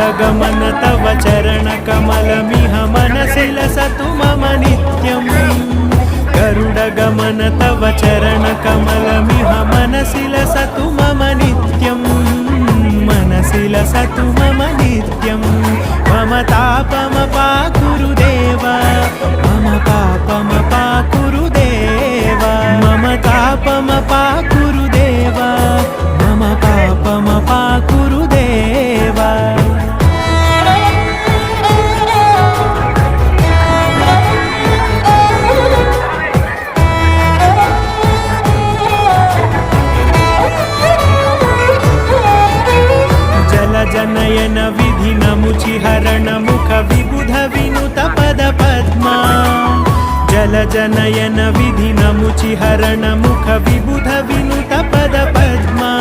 गरुडगमन तव चरणकमलमिह मनसि लसतु मम नित्यम् गरुडगमन तव चरणकमलमिह मनसि लसतु मम नित्यम् मनसि लसतु मम नित्यम् मम तापमपाकुरु देव मम पापमपाकुरु देव मम तापमपाकुरु देव मम पापमपाकुरु देव जनयन विधिनमुचिहरण मुख विबुध विनुत पद पद्मा जल जनयन विधिनमुचिहरण मुख विबुध विनुत पद पद्मा